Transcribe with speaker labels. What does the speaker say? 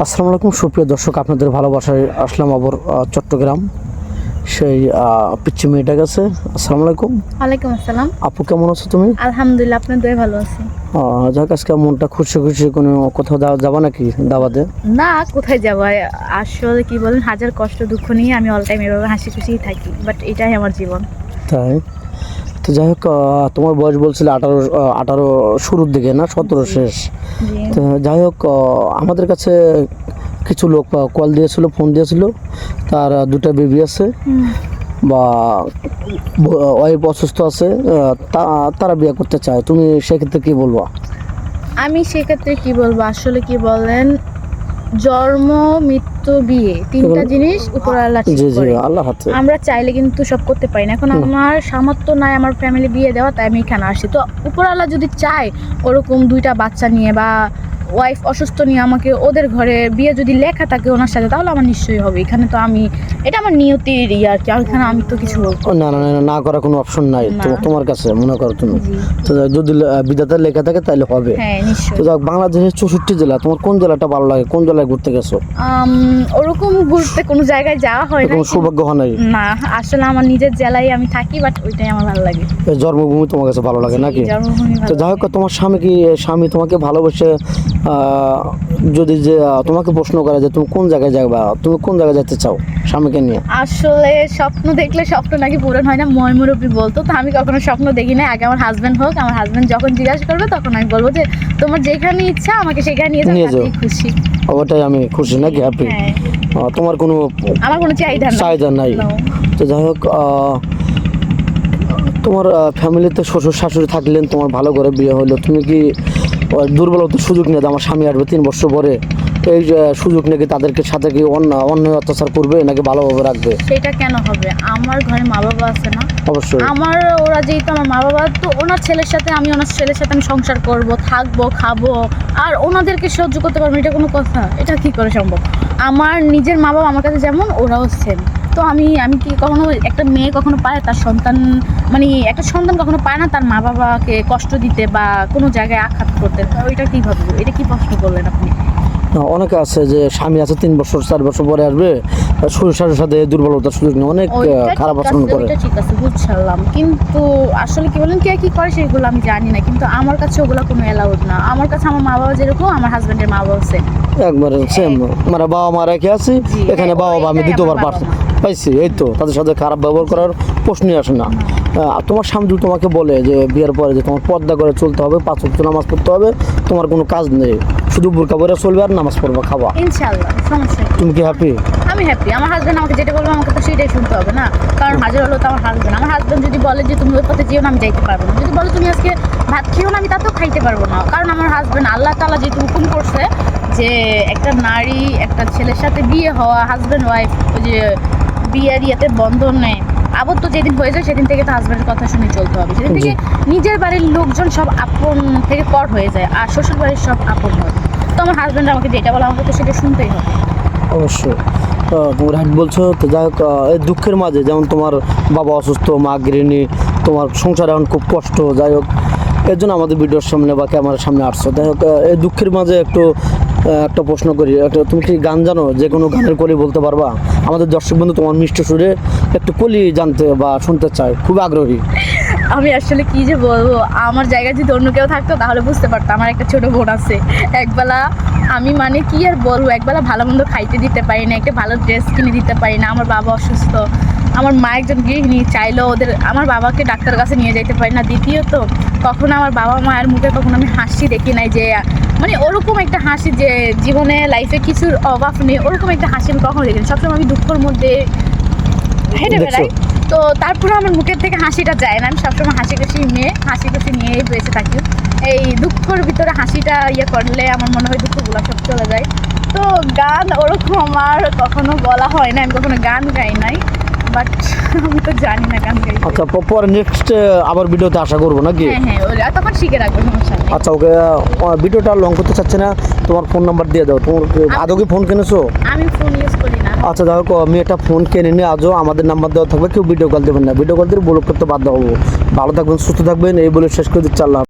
Speaker 1: আসসালামু আলাইকুম সুপ্রিয় দর্শক, আপনাদের ভালোবাসায় আসলাম আবার চট্টগ্রাম সেই পিচ্চি মেয়েটার কাছে। আসসালামু আলাইকুম।
Speaker 2: ওয়ালাইকুম আসসালাম।
Speaker 1: আপু কেমন আছো তুমি?
Speaker 2: আলহামদুলিল্লাহ, আপনার দয়ে ভালো আছি।
Speaker 1: যাক, আজকে মনটা খুশি খুশি, কোনো কোথাও যাবা নাকি দাওয়াতে?
Speaker 2: না, কোথায় যাবো? আসলে কি বলেন, হাজার কষ্ট দুঃখ নিয়ে আমি অল টাইম এভাবে হাসি খুশিই থাকি, বাট এটাই আমার জীবন।
Speaker 1: তাই তো যাই হোক, তোমার বয়স বলছিল 18 শুরুর দিকে না 17 শেষ। তো যাই হোক, আমাদের কাছে কিছু লোক কল দিয়েছিল, ফোন দিয়েছিল, তার দুটা বেবি আছে বা ওয়াইফ অসুস্থ আছে, তারা বিয়ে করতে চায়। তুমি সেক্ষেত্রে কি বলবো?
Speaker 2: আমি সেক্ষেত্রে কি বলবো, আসলে কি বলেন, জন্ম মৃত্যু বিয়ে তিনটা জিনিস উপরওয়ালা ঠিক করে।
Speaker 1: আল্লাহ হাতে
Speaker 2: আমরা চাইলে কিন্তু সব করতে পারি না। এখন আমার সামর্থ্য নাই আমার ফ্যামিলি বিয়ে দেওয়া, তাই আমি এখানে আসি। তো উপরওয়ালা যদি চায় ওরকম দুইটা বাচ্চা নিয়ে বা ওয়াইফ অসুস্থ নিয়ে আমাকে ওদের ঘরে বিয়ে যদি লেখা থাকে ওনার সাথে, তাহলে আমার নিশ্চয়ই হবে। এখানে তো আমি, এটা আমার নিয়তির আর কি, এখানে আমি তো কিছু বলবো
Speaker 1: না না না, না করার কোনো অপশন নাই তোমার কাছে, মনে করো তুমি। তো যদি বিধাতার লেখা থাকে তাহলে হবে।
Speaker 2: হ্যাঁ নিশ্চয়ই।
Speaker 1: তো যাক, বাংলাদেশের 64 জেলা, তোমার কোন জেলাটা ভালো লাগে? কোন জেলায় ঘুরতে গেছো?
Speaker 2: ওরকম ঘুরতে কোনো জায়গায় যাওয়া হয় না,
Speaker 1: কোনো সৌভাগ্য হয় নাই?
Speaker 2: না, আসলে আমার নিজের জেলায় আমি থাকি, বাট ওইটাই আমার ভালো লাগে।
Speaker 1: জন্মভূমি তোমার কাছে ভালো লাগে নাকি?
Speaker 2: জন্মভূমি
Speaker 1: তো যাই হোক, তোমার স্বামী তোমাকে ভালোবেসে যদি যে তোমাকে প্রশ্ন করে যে তুমি কোন জায়গায় যাবা, তুমি কোন জায়গায় যেতে চাও স্বামীকে নিয়ে?
Speaker 2: আসলে স্বপ্ন দেখলে স্বপ্ন নাকি পূরণ হয় না, ময়মুরব্বী বলতো। তো আমি কখনো স্বপ্ন দেখি না। আগে আমার হাজবেন্ড হোক, আমার হাজবেন্ড যখন জিজ্ঞাসা করবে তখন আমি বলবো যে তোমার যেখানে ইচ্ছা আমাকে সেখানে নিয়ে যাও, খুশি।
Speaker 1: ওটাই আমি খুশি নাকি, হ্যাপি? তোমার কোনো,
Speaker 2: আমার কোনো চাহিদা
Speaker 1: নাই। তো যাই হোক, তোমার ফ্যামিলিতে শ্বশুর শাশুড়ি থাকলেন, তোমার ভালো করে বিয়ে হলো, তুমি কি দুর্বলতার সুযোগ নিয়ে আমার স্বামী আসবে 3 বছর পরে, এই সুযোগ নাকি তাদেরকে সাথে কি অন্যায় অত্যাচার করবে নাকি ভালোভাবে রাখবে?
Speaker 2: সেটা কেন হবে? আমার ঘরে মা বাবা আছে না?
Speaker 1: অবশ্যই।
Speaker 2: আমার ওরা যেহেতু আমার মা বাবা, তো ওনার ছেলের সাথে আমি সংসার করব, থাকবো, খাবো, আর ওনাদেরকে সহ্য করতে পারবো, এটা কোনো কথা? এটা কি করে সম্ভব? আমার নিজের মা বাবা আমার কাছে যেমন, ওরাও সেম। তো আমি কি কখনো, একটা মেয়ে কখনো পায় তার সন্তান, মানে একটা সন্তান কখনো পায় না তার মা বাবাকে কষ্ট দিতে বা কোনো জায়গায় আঘাত করতে? ওইটা কীভাবে, এটা কি প্রশ্ন করলেন আপনি?
Speaker 1: অনেকে আছে যে স্বামী আছে 3 বছর 4 বছর পরে আসবে, শ্বশুর শাশুড়ির সাথে দুর্বলতার সুযোগ নিয়ে অনেক খারাপ আচরণ করে।
Speaker 2: ঠিক আছে, বুঝলাম, কিন্তু আসলে কি বলেন, কে কি করে সেগুলো আমি জানি না, কিন্তু আমার কাছে ওগুলো কোনো অ্যালাউড না। আমার কাছে আমার মা বাবা যেরকম, আমার হাজবেন্ডের মা বাবা সেম, একবারে
Speaker 1: সেম। মানে বাবা মা রেখে আছি এখানে, বাবা আমি দ্বিতীয়বার পাইছি, এই তো তাদের সাথে খারাপ ব্যবহার করার প্রশ্নই আসে না। তোমার স্বামী তোমাকে বলে যে বিয়ের পরে যে তোমার পর্দা করে চলতে হবে, 5 ওয়াক্ত নামাজ পড়তে হবে, তোমার কোনো কাজ নেই, শুধু বোরকা পরে চলবে আর নামাজ পড়বা, খাওয়া,
Speaker 2: ইনশাআল্লাহ, সমস্যা নেই।
Speaker 1: তুমি কি হ্যাপি?
Speaker 2: আমি হ্যাপি। আমার হাজবেন্ড আমাকে যেটা বলবে আমাকে তো সেটাই শুনতে হবে না, কারণ হাজার হলো তো আমার হাজবেন্ড। আমার হাজবেন্ড যদি বলে যে তুমি ওই পথে যেও না, আমি যাইতে পারবো না। যদি বলে তুমি আজকে ভাত খেও না, আমি তাতেও খাইতে পারবো না, কারণ আমার হাজবেন্ড, আল্লাহ তাআলা যেহেতু হুকুম করছে যে একটা নারী একটা ছেলের সাথে বিয়ে হওয়া, হাজবেন্ড ওয়াইফ, ওই যে বিয়ের ইয়েতে বন্ধনে আবদ্ধ যেদিন হয়ে যায় সেদিন থেকে তো হাজবেন্ডের কথা শুনে চলতে হবে। সেদিন থেকে নিজের বাড়ির লোকজন সব আপন থেকে পর হয়ে যায়, আর শ্বশুর বাড়ির সব আপন হয়। তো আমার হাজবেন্ড আমাকে যেটা বলে আমাকে তো সেটা শুনতেই হবে।
Speaker 1: অবশ্যই, তুমি রাইট বলছো। তো যাই হোক, এই দুঃখের মাঝে, যেমন তোমার বাবা অসুস্থ, মা গৃহিণী, তোমার সংসার এখন খুব কষ্ট, যাই হোক এর জন্য আমাদের ভিডিওর সামনে বা ক্যামেরার সামনে আসছো। যাই হোক, এই দুঃখের মাঝে একটা প্রশ্ন করি, তুমি কি গান জানো? যে কোনো গানের কলি বলতে পারবা? আমাদের দর্শক বন্ধু তোমার মিষ্টি সুরে একটু কলি জানতে বা শুনতে চায়, খুব আগ্রহী।
Speaker 2: আমি আসলে কি যে বলবো, আমার জায়গায় যদি অন্য কেউ থাকতো তাহলে বুঝতে পারতাম। আমার একটা ছোট বোন আছে, একবেলা আমি, মানে কি আর বলবো, একবেলা ভালো মন্দ খাইতে দিতে পারি না, একটা ভালো ড্রেস কিনে দিতে পারি না। আমার বাবা অসুস্থ, আমার মা একজন গৃহিণী, চাইলেও আমার বাবাকে ডাক্তারের কাছে নিয়ে যেতে পারি না। দ্বিতীয়ত, কখনো আমার বাবা মায়ের মুখে কখনো আমি হাসি দেখি নাই, যে মানে ওরকম একটা হাসি যে জীবনে লাইফে কিছুর অভাব নেই, ওরকম একটা হাসি আমি কখনো দেখিনি। সবসময় আমি দুঃখের মধ্যে হেঁটে বেড়াই, তো তারপরে আমার মুখের থেকে হাসিটা যায় না। আমি সবসময় হাসি খুশি নিয়েই বেঁচে থাকি। এই দুঃখের ভিতরে হাসিটা করলে আমার মনে হয় দুঃখগুলো সব চলে যায়। তো গান ওরকম আমার কখনো বলা হয় না, আমি কখনো গান গাই নাই, বাট আমি তো জানি না গান গাই।
Speaker 1: আচ্ছা, পরে নেক্সট আবার ভিডিওতে আশা করবো নাকি?
Speaker 2: হ্যাঁ, তখন শিখে রাখবো, সমস্যা নেই।
Speaker 1: আচ্ছা, ওকে, ভিডিওটা লং করতে চাচ্ছে না, তোমার ফোন নাম্বার দিয়ে দাও। তোমার আদৌ কি ফোন কিনেছো?
Speaker 2: আমি ফোন ইউজ করি না।
Speaker 1: আচ্ছা, যাই হোক, আমি একটা ফোন কিনে নিয়ে আজও আমাদের নাম্বার দেওয়া থাকবে, কেউ ভিডিও কল দেবেন না, ভিডিও কল দিয়ে ব্লক করতে বাধ্য হবো। ভালো থাকবেন, সুস্থ থাকবেন, এই বলে শেষ করে দিচ্ছি। আল্লাহ।